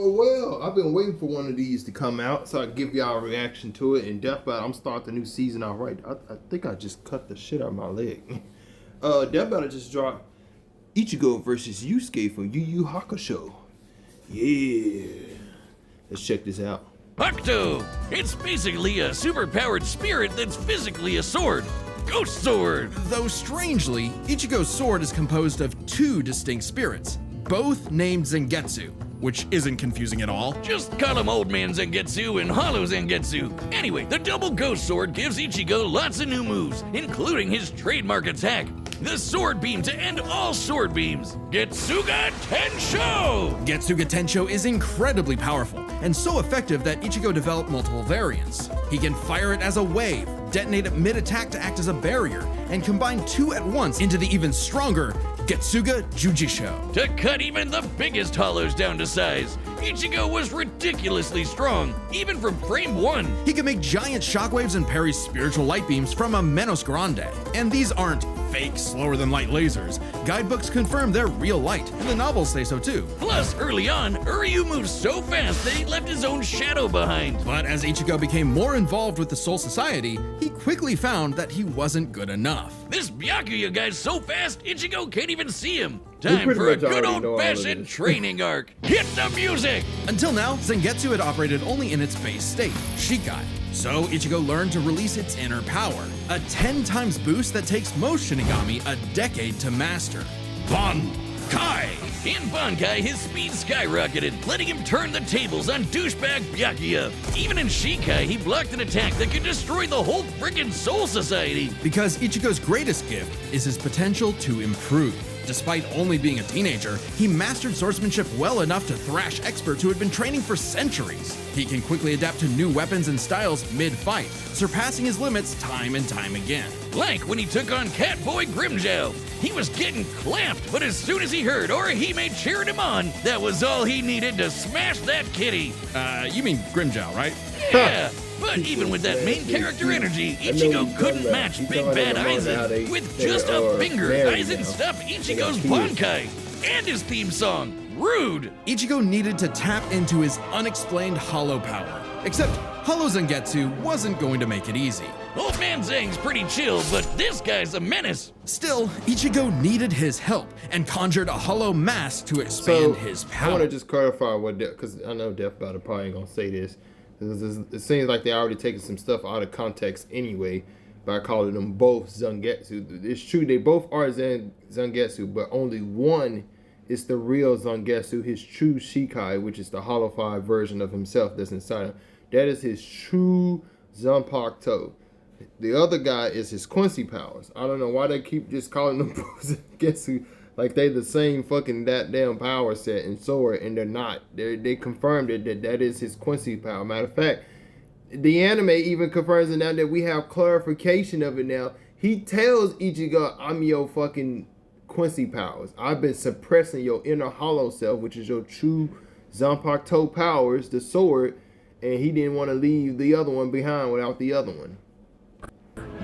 Oh, well, I've been waiting for one of these to come out so I can give y'all a reaction to it. And Death Battle, I'm starting the new season out right. I think I just cut the shit out of my leg. Death Battle just dropped Ichigo versus Yusuke from Yu Yu Hakusho. Yeah. Let's check this out. Hakuto! It's basically a superpowered spirit that's physically a sword. Ghost Sword! Though strangely, Ichigo's sword is composed of two distinct spirits, both named Zangetsu, which isn't confusing at all. Just call him Old Man Zangetsu and Hollow Zangetsu. Anyway, the double Ghost Sword gives Ichigo lots of new moves, including his trademark attack, the Sword Beam to end all sword beams, Getsuga Tensho! Getsuga Tensho is incredibly powerful, and so effective that Ichigo developed multiple variants. He can fire it as a wave, detonate it mid-attack to act as a barrier, and combine two at once into the even stronger Getsuga Jujisho. To cut even the biggest hollows down to size, Ichigo was ridiculously strong, even from frame 1. He can make giant shockwaves and parry spiritual light beams from a Menos Grande. And these aren't fake, slower-than-light lasers. Guidebooks confirm they're real light, and the novels say so too. Plus, early on, Uryu moved so fast that he left his own shadow behind. But as Ichigo became more involved with the Soul Society, he quickly found that he wasn't good enough. This Byakuya guy's so fast, Ichigo can't even see him. Time for a good old-fashioned training arc. Hit the music! Until now, Zangetsu had operated only in its base state, Shikai. So Ichigo learned to release its inner power, a 10 times boost that takes most Shinigami a decade to master. Bankai! In Bankai, his speed skyrocketed, letting him turn the tables on douchebag Byakuya. Even in Shikai, he blocked an attack that could destroy the whole frickin' Soul Society. Because Ichigo's greatest gift is his potential to improve. Despite only being a teenager, he mastered swordsmanship well enough to thrash experts who had been training for centuries. He can quickly adapt to new weapons and styles mid-fight, surpassing his limits time and time again. Like when he took on Catboy Grimmjow. He was getting clamped, but as soon as he heard Orihime cheering him on, that was all he needed to smash that kitty. You mean Grimmjow, right? Yeah, but even with that main character energy, Ichigo couldn't match Big Bad Aizen. With just a finger, Aizen stuffed Ichigo's Bankai and his theme song, Rude. Ichigo needed to tap into his unexplained hollow power. Except Hollow Zangetsu wasn't going to make it easy. Old Man Zang's pretty chill, but this guy's a menace. Still, Ichigo needed his help and conjured a hollow mask to expand his power. I want to just clarify what, because I know Death Battle probably ain't gonna say this. It seems like they already taking some stuff out of context anyway by calling them both Zangetsu. It's true, they both are Zangetsu, but only one is the real Zangetsu, his true Shikai, which is the hollowified version of himself that's inside him. That is his true Zanpakuto. The other guy is his Quincy powers. I don't know why they keep just calling them both Zangetsu like they the same fucking that damn power set and sword, and they're not. They confirmed it that is his Quincy power. Matter of fact, the anime even confirms it now that we have clarification of it now. He tells Ichigo, I'm your fucking Quincy powers. I've been suppressing your inner hollow self, which is your true Zanpakuto powers, the sword, and he didn't want to leave the other one behind without the other one.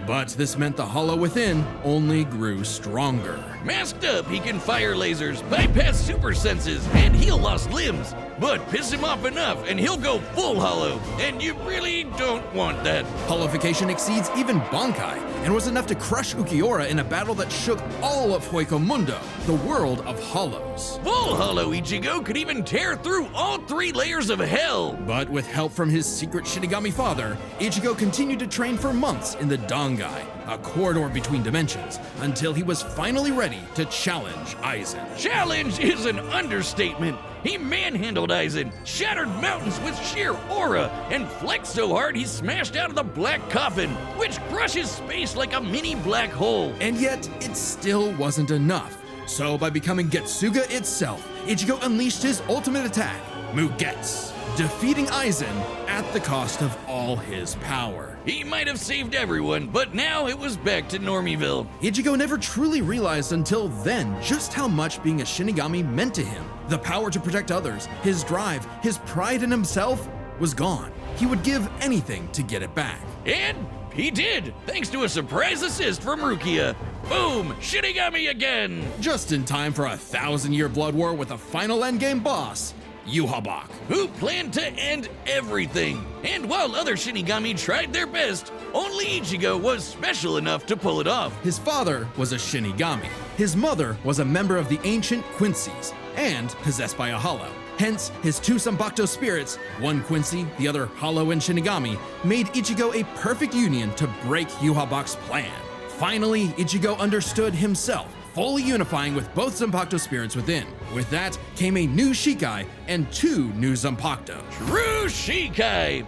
But this meant the hollow within only grew stronger. Masked up, he can fire lasers, bypass super senses, and heal lost limbs. But piss him off enough, and he'll go full hollow. And you really don't want that. Hollowification exceeds even Bankai, and was enough to crush Ukiura in a battle that shook all of Hueco Mundo, the world of hollows. Full hollow Ichigo could even tear through all 3 layers of hell. But with help from his secret Shinigami father, Ichigo continued to train for months in the Dangai, a corridor between dimensions, until he was finally ready to challenge Aizen. Challenge is an understatement. He manhandled Aizen, shattered mountains with sheer aura, and flexed so hard he smashed out of the black coffin, which crushes space like a mini black hole. And yet, it still wasn't enough. So by becoming Getsuga itself, Ichigo unleashed his ultimate attack, Mugetsu, defeating Aizen at the cost of all his power. He might have saved everyone, but now it was back to Normieville. Ichigo never truly realized until then just how much being a Shinigami meant to him. The power to protect others, his drive, his pride in himself was gone. He would give anything to get it back. And he did, thanks to a surprise assist from Rukia. Boom! Shinigami again! Just in time for a 1,000-year blood war with a final endgame boss, Yhwach. who planned to end everything. And while other Shinigami tried their best, only Ichigo was special enough to pull it off. His father was a Shinigami. His mother was a member of the ancient Quincy's and possessed by a hollow. Hence, his two Zanpakuto spirits, one Quincy, the other hollow and Shinigami, made Ichigo a perfect union to break Yhwach's plan. Finally, Ichigo understood himself, fully unifying with both Zanpakuto spirits within. With that came a new Shikai and two new Zanpakuto. True Shikai!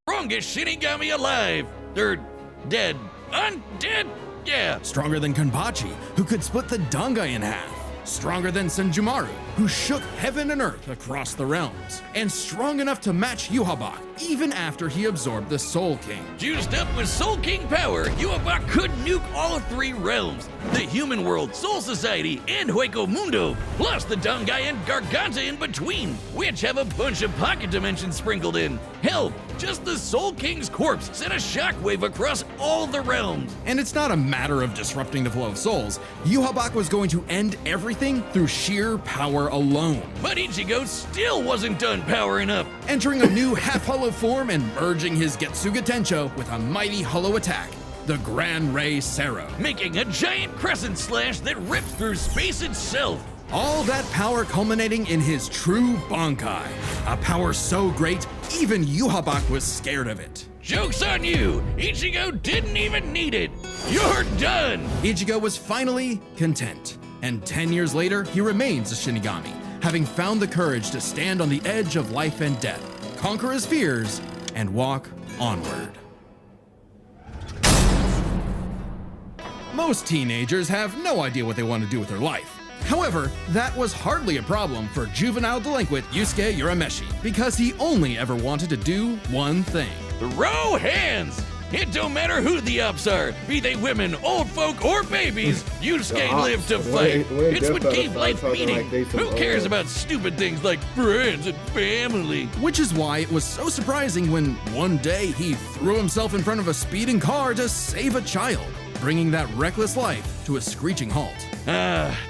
Strongest Shinigami alive! Or dead. Undead? Yeah. Stronger than Kanbachi, who could split the Dangai in half. Stronger than Senjumaru, who shook heaven and earth across the realms. And strong enough to match Yhwach, even after he absorbed the Soul King. Juiced up with Soul King power, Yhwach could nuke all three realms. The human world, Soul Society, and Hueco Mundo, plus the Dangai and Garganta in between, which have a bunch of pocket dimensions sprinkled in. Hell, just the Soul King's corpse sent a shockwave across all the realms. And it's not a matter of disrupting the flow of souls. Yhwach was going to end everything through sheer power alone. But Ichigo still wasn't done powering up. Entering a new half-hollow form and merging his Getsuga Tencho with a mighty hollow attack, the Gran Ray Sero. Making a giant crescent slash that rips through space itself. All that power culminating in his true Bankai. A power so great, even Yhwach was scared of it. Joke's on you! Ichigo didn't even need it! You're done! Ichigo was finally content. And 10 years later, he remains a Shinigami, having found the courage to stand on the edge of life and death, conquer his fears, and walk onward. Most teenagers have no idea what they want to do with their life. However, that was hardly a problem for juvenile delinquent Yusuke Urameshi, because he only ever wanted to do one thing. Throw hands! It don't matter who the ops are, be they women, old folk, or babies, Yusuke lived to fight. It's what gave life meaning. Who cares about stupid things like friends and family? Which is why it was so surprising when one day he threw himself in front of a speeding car to save a child, bringing that reckless life to a screeching halt.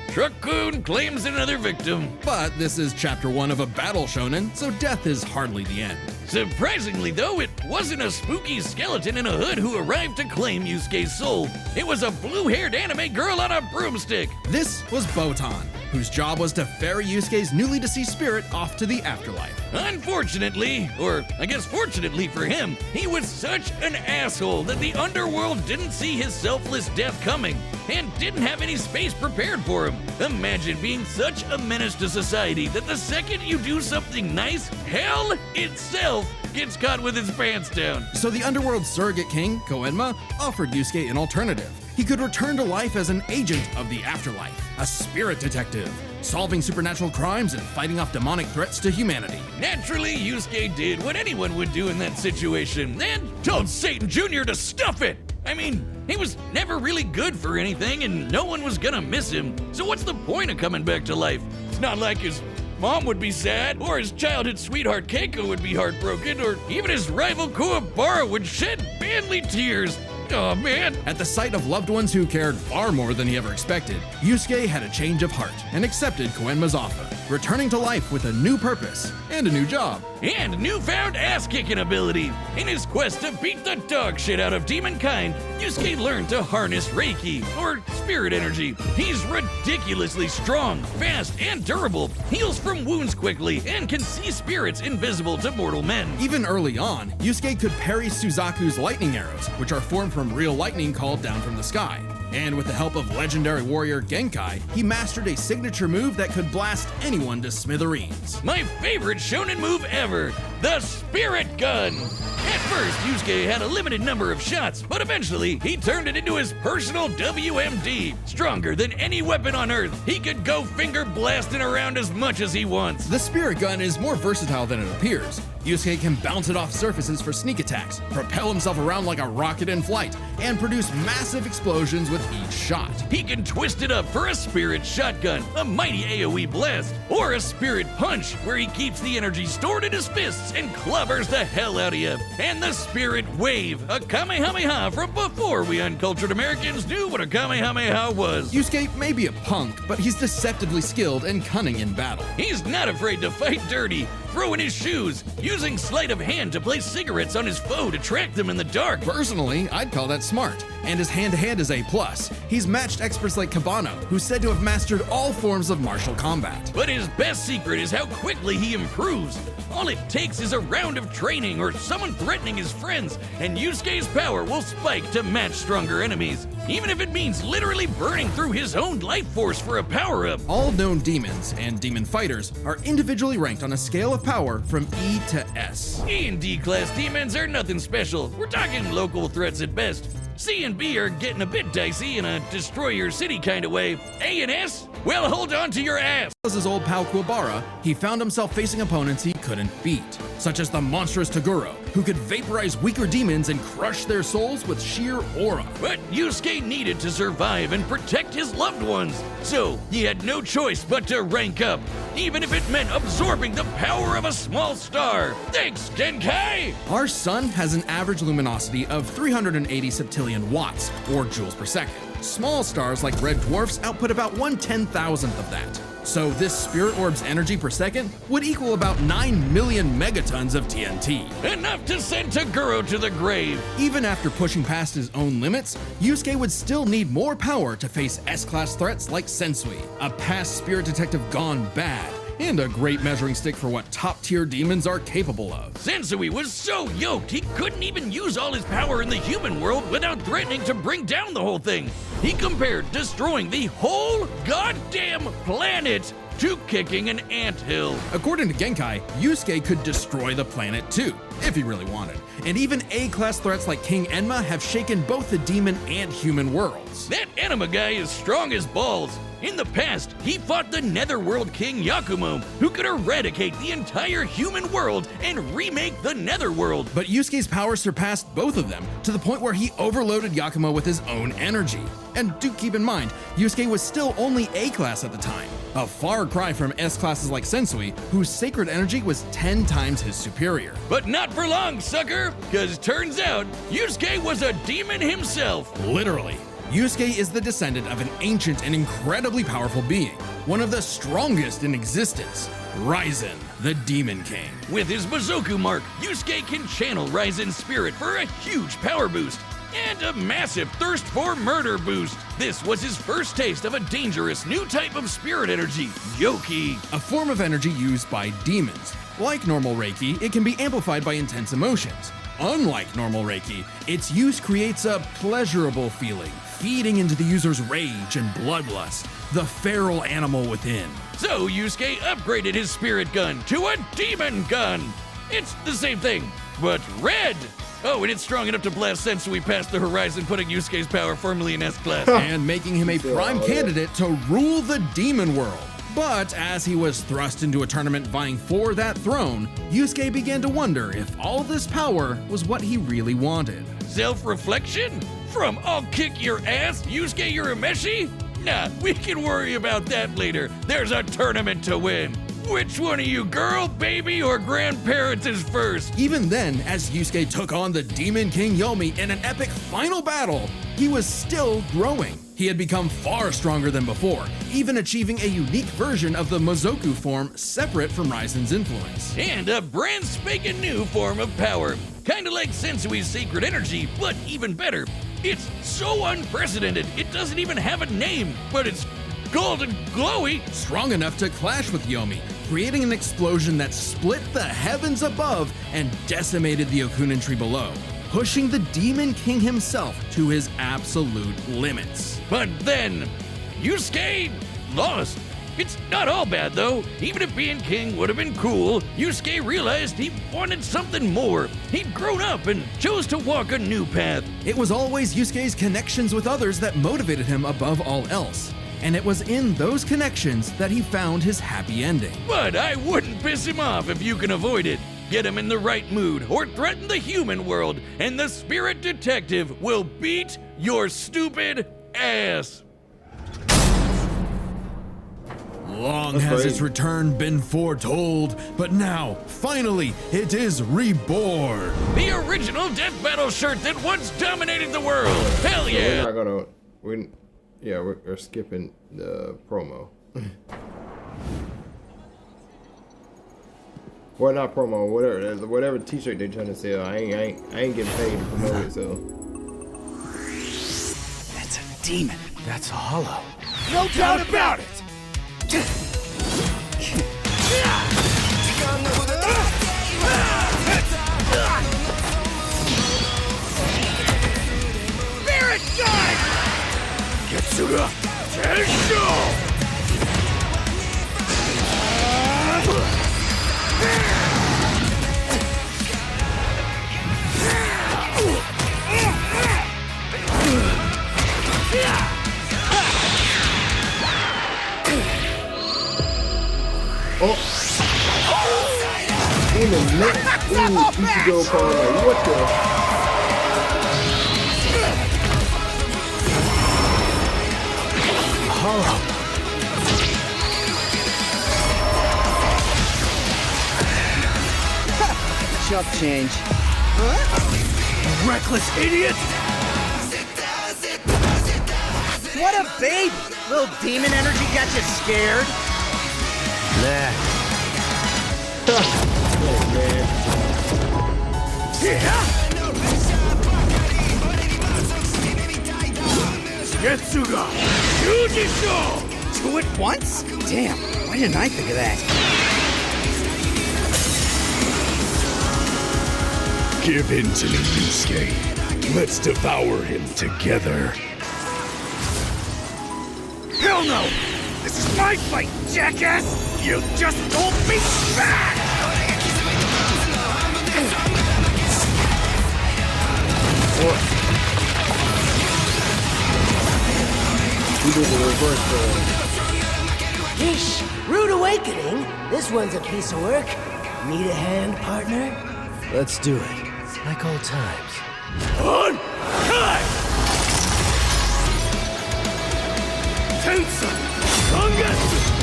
Truck-kun claims another victim. But this is chapter 1 of a battle shonen, so death is hardly the end. Surprisingly though, it wasn't a spooky skeleton in a hood who arrived to claim Yusuke's soul. It was a blue-haired anime girl on a broomstick. This was Botan, whose job was to ferry Yusuke's newly deceased spirit off to the afterlife. Unfortunately, or I guess fortunately for him, he was such an asshole that the underworld didn't see his selfless death coming and didn't have any space prepared for him. Imagine being such a menace to society that the second you do something nice, hell itself gets caught with his pants down. So the underworld surrogate king, Koenma, offered Yusuke an alternative. He could return to life as an agent of the afterlife, a spirit detective, solving supernatural crimes and fighting off demonic threats to humanity. Naturally, Yusuke did what anyone would do in that situation and told Satan Jr. to stuff it. I mean, he was never really good for anything and no one was gonna miss him. So what's the point of coming back to life? It's not like his mom would be sad, or his childhood sweetheart Keiko would be heartbroken, or even his rival Kuwabara would shed manly tears. Oh man. At the sight of loved ones who cared far more than he ever expected, Yusuke had a change of heart and accepted Koenma's offer, returning to life with a new purpose and a new job. And newfound ass-kicking ability. In his quest to beat the dog shit out of demonkind, Yusuke learned to harness Reiki, or spirit energy. He's ridiculously strong, fast, and durable, heals from wounds quickly, and can see spirits invisible to mortal men. Even early on, Yusuke could parry Suzaku's lightning arrows, which are formed from real lightning called down from the sky. And with the help of legendary warrior Genkai, he mastered a signature move that could blast anyone to smithereens. My favorite shonen move ever, the Spirit Gun! At first, Yusuke had a limited number of shots, but eventually he turned it into his personal WMD. Stronger than any weapon on Earth, he could go finger blasting around as much as he wants. The Spirit Gun is more versatile than it appears. Yusuke can bounce it off surfaces for sneak attacks, propel himself around like a rocket in flight, and produce massive explosions with each shot. He can twist it up for a spirit shotgun, a mighty AoE blast, or a spirit punch, where he keeps the energy stored in his fists and clobbers the hell out of you. And the spirit wave, a Kamehameha from before we uncultured Americans knew what a Kamehameha was. Yusuke may be a punk, but he's deceptively skilled and cunning in battle. He's not afraid to fight dirty, throwing his shoes, using sleight of hand to place cigarettes on his foe to track them in the dark. Personally, I'd call that smart, and his hand-to-hand is A+. He's matched experts like Cabano, who's said to have mastered all forms of martial combat. But his best secret is how quickly he improves. All it takes is a round of training or someone threatening his friends, and Yusuke's power will spike to match stronger enemies, even if it means literally burning through his own life force for a power-up. All known demons and demon fighters are individually ranked on a scale of power from E to S. E and D class demons are nothing special. We're talking local threats at best. C and B are getting a bit dicey in a destroy your city kind of way. A and S? Well, hold on to your ass. As his old pal Kuwabara, he found himself facing opponents he couldn't beat, such as the monstrous Toguro, who could vaporize weaker demons and crush their souls with sheer aura. But Yusuke needed to survive and protect his loved ones, so he had no choice but to rank up, even if it meant absorbing the power of a small star. Thanks, Genkai! Our sun has an average luminosity of 380 septillion watts, or joules per second. Small stars like red dwarfs output about 1/10,000th of that. So this spirit orb's energy per second would equal about 9 million megatons of TNT. Enough to send Toguro to the grave. Even after pushing past his own limits, Yusuke would still need more power to face S-class threats like Sensui, a past spirit detective gone bad, and a great measuring stick for what top-tier demons are capable of. Sensui was so yoked he couldn't even use all his power in the human world without threatening to bring down the whole thing. He compared destroying the whole goddamn planet to kicking an anthill. According to Genkai, Yusuke could destroy the planet too, if he really wanted. And even A-class threats like King Enma have shaken both the demon and human worlds. That Enema guy is strong as balls. In the past, he fought the Netherworld King Yakumo, who could eradicate the entire human world and remake the Netherworld. But Yusuke's power surpassed both of them, to the point where he overloaded Yakumo with his own energy. And do keep in mind, Yusuke was still only A-class at the time, a far cry from S-classes like Sensui, whose sacred energy was 10 times his superior. But not for long, sucker, because turns out Yusuke was a demon himself. Literally. Yusuke is the descendant of an ancient and incredibly powerful being, one of the strongest in existence, Raizen, the Demon King. With his Mizoku mark, Yusuke can channel Raizen's spirit for a huge power boost and a massive thirst for murder boost. This was his first taste of a dangerous new type of spirit energy, Yoki. A form of energy used by demons. Like normal Reiki, it can be amplified by intense emotions. Unlike normal Reiki, its use creates a pleasurable feeling, feeding into the user's rage and bloodlust, the feral animal within. So Yusuke upgraded his spirit gun to a demon gun. It's the same thing, but red. Oh, and it's strong enough to blast Sensui past the horizon, putting Yusuke's power firmly in S-class. And making him a prime candidate to rule the demon world. But as he was thrust into a tournament vying for that throne, Yusuke began to wonder if all this power was what he really wanted. Self-reflection? From I'll kick your ass, Yusuke Urameshi? Nah, we can worry about that later. There's a tournament to win. Which one of you, girl, baby, or grandparents is first? Even then, as Yusuke took on the Demon King Yomi in an epic final battle, he was still growing. He had become far stronger than before, even achieving a unique version of the Mizoku form separate from Raizen's influence. And a brand spanking new form of power. Kinda like Sensui's sacred energy, but even better. It's so unprecedented, it doesn't even have a name, but it's golden glowy. Strong enough to clash with Yomi, creating an explosion that split the heavens above and decimated the Okunin tree below, pushing the Demon King himself to his absolute limits. But then, Yusuke lost. It's not all bad though. Even if being king would have been cool, Yusuke realized he wanted something more. He'd grown up and chose to walk a new path. It was always Yusuke's connections with others that motivated him above all else. And it was in those connections that he found his happy ending. But I wouldn't piss him off if you can avoid it. Get him in the right mood or threaten the human world, and the spirit detective will beat your stupid ass. Long That's has crazy. its return been foretold, but now, finally, it is reborn. The original Death Battle shirt that once dominated the world. Hell We're yeah! not gonna. We're skipping the promo. Well, not promo. Whatever T-shirt they're trying to sell. I ain't getting paid to promote it. So That's a demon. That's a hollow. No doubt about it. Spirit guide! Getsuga, Tensho! in the next Ichigo call, like, what the? Hollow. Chump change. Reckless idiot! What a baby! Little demon energy got you scared? Nah. Oh man. Getsuga! Yujisho! Two at once? Damn, why didn't I think of that? Give in to me, Yusuke. Let's devour him together. Hell no! This is my fight, jackass! You just hold me back! He did the reverse thing. Yeesh, rude awakening. This one's a piece of work. Need a hand, partner? Let's do it. Like old times. On time! Tensa! Kongetsu!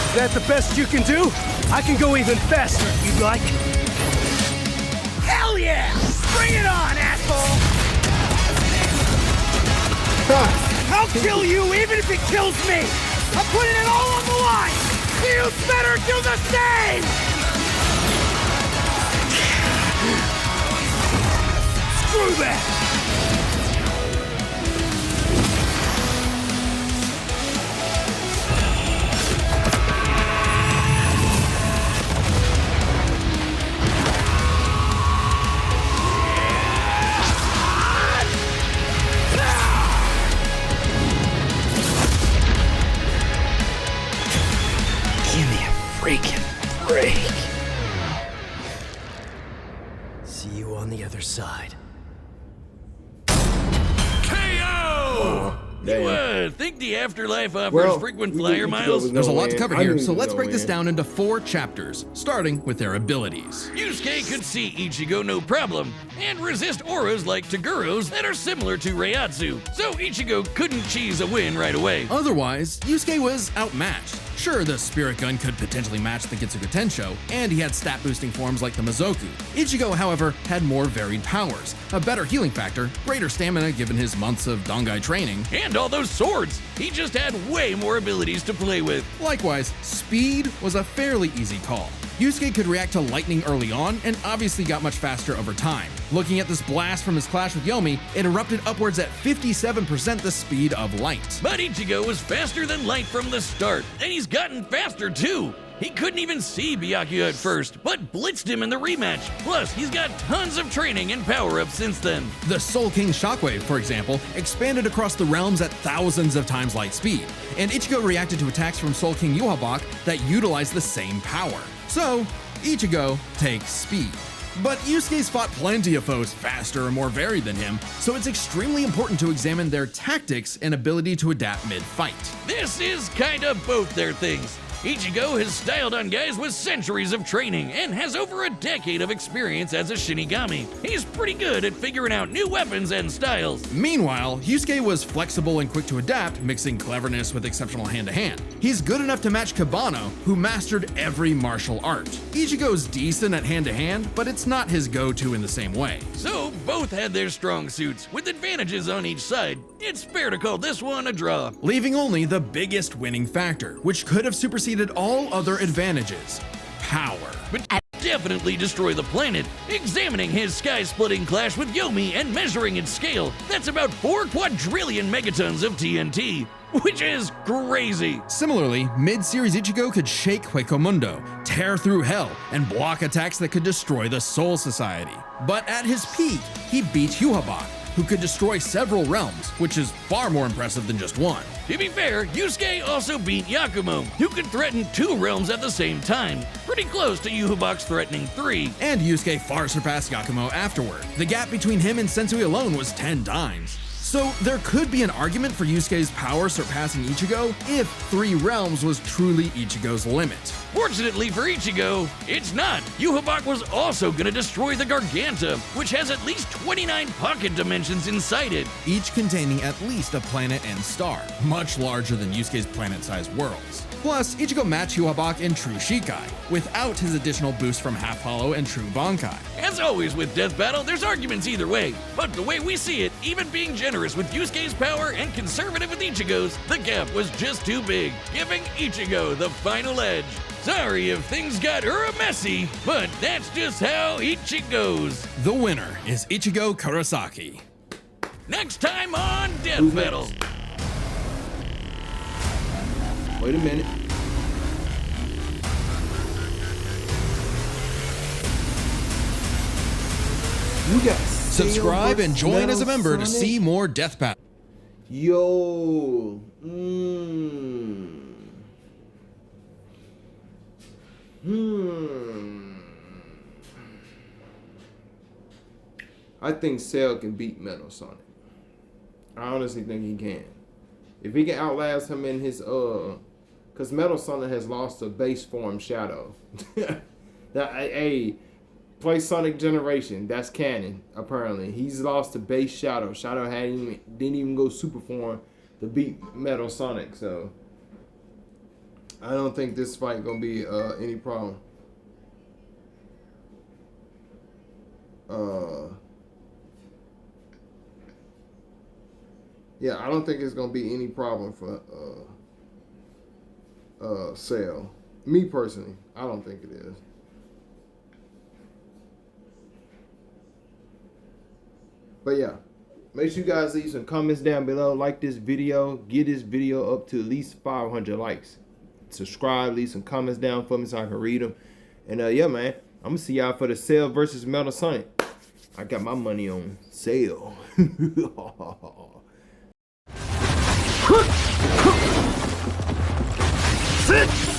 Is that the best you can do? I can go even faster if you'd like. Hell yeah! Bring it on, asshole! I'll kill you even if it kills me! I'm putting it all on the line! You better do the same! Screw that! Give me a freaking break. See you on the other side. KO! Damn. Think the afterlife offers Well, frequent we knew flyer Ichigo miles? was There's a gonna lot to win. cover I knew here, he so was let's gonna break this win. down into 4 chapters, starting with their abilities. Yusuke could see Ichigo no problem, and resist auras like Togoro's that are similar to Reiatsu, so Ichigo couldn't cheese a win right away. Otherwise, Yusuke was outmatched. Sure, the Spirit Gun could potentially match the Getsuga Tensho, and he had stat-boosting forms like the Mizoku. Ichigo, however, had more varied powers, a better healing factor, greater stamina given his months of Dangai training. And all those swords! He just had way more abilities to play with. Likewise, speed was a fairly easy call. Yusuke could react to lightning early on, and obviously got much faster over time. Looking at this blast from his clash with Yomi, it erupted upwards at 57% the speed of light. But Ichigo was faster than light from the start, and he's gotten faster too. He couldn't even see Byakuya at first, but blitzed him in the rematch. Plus, he's got tons of training and power-ups since then. The Soul King Shockwave, for example, expanded across the realms at thousands of times light speed, and Ichigo reacted to attacks from Soul King Yuhabak that utilized the same power. So, Ichigo takes speed. But Yusuke's fought plenty of foes faster and more varied than him, so it's extremely important to examine their tactics and ability to adapt mid-fight. This is kinda both their things. Ichigo has styled on guys with centuries of training and has over a decade of experience as a Shinigami. He's pretty good at figuring out new weapons and styles. Meanwhile, Yusuke was flexible and quick to adapt, mixing cleverness with exceptional hand-to-hand. He's good enough to match Kabano, who mastered every martial art. Ichigo's decent at hand-to-hand, but it's not his go-to in the same way. So both had their strong suits, with advantages on each side. It's fair to call this one a draw. Leaving only the biggest winning factor, which could have superseded all other advantages: power. But definitely destroy the planet. Examining his sky-splitting clash with Yomi and measuring its scale, that's about 4 quadrillion megatons of TNT, which is crazy. Similarly, mid-series Ichigo could shake Huecomundo, tear through hell, and block attacks that could destroy the Soul Society. But at his peak, he beat Yuhabak, who could destroy several realms, which is far more impressive than just one. To be fair, Yusuke also beat Yakumo, who could threaten 2 realms at the same time, pretty close to Yuhabak's threatening 3. And Yusuke far surpassed Yakumo afterward. The gap between him and Sensui alone was 10 times. So there could be an argument for Yusuke's power surpassing Ichigo if 3 realms was truly Ichigo's limit. Fortunately for Ichigo, it's not. Yuhabak was also gonna destroy the Garganta, which has at least 29 pocket dimensions inside it. Each containing at least a planet and star, much larger than Yusuke's planet-sized worlds. Plus, Ichigo matched Yuhabak in True Shikai, without his additional boost from Half Hollow and True Bankai. As always with Death Battle, there's arguments either way, but the way we see it, even being generous with Yusuke's power and conservative with Ichigo's, the gap was just too big, giving Ichigo the final edge. Sorry if things got messy, but that's just how Ichigo goes. The winner is Ichigo Kurosaki. Next time on Death Battle. Wait a minute. You got Subscribe and join as a member to see more Death Battle. Yo. I think Cell can beat Metal Sonic. I honestly think he can. If he can outlast him in his because Metal Sonic has lost a base form Shadow. Hey, play Sonic Generation. That's canon. Apparently, he's lost a base Shadow. Shadow didn't even go super form to beat Metal Sonic. So I don't think this fight gonna be any problem. Yeah, I don't think it's gonna be any problem for Cell. Me personally, I don't think it is. But yeah, make sure you guys leave some comments down below. Like this video, get this video up to at least 500 likes. Subscribe, leave some comments down for me so I can read them. And yeah, man, I'm gonna see y'all for the Cell versus Metal Sonic. I got my money on Cell. Sit!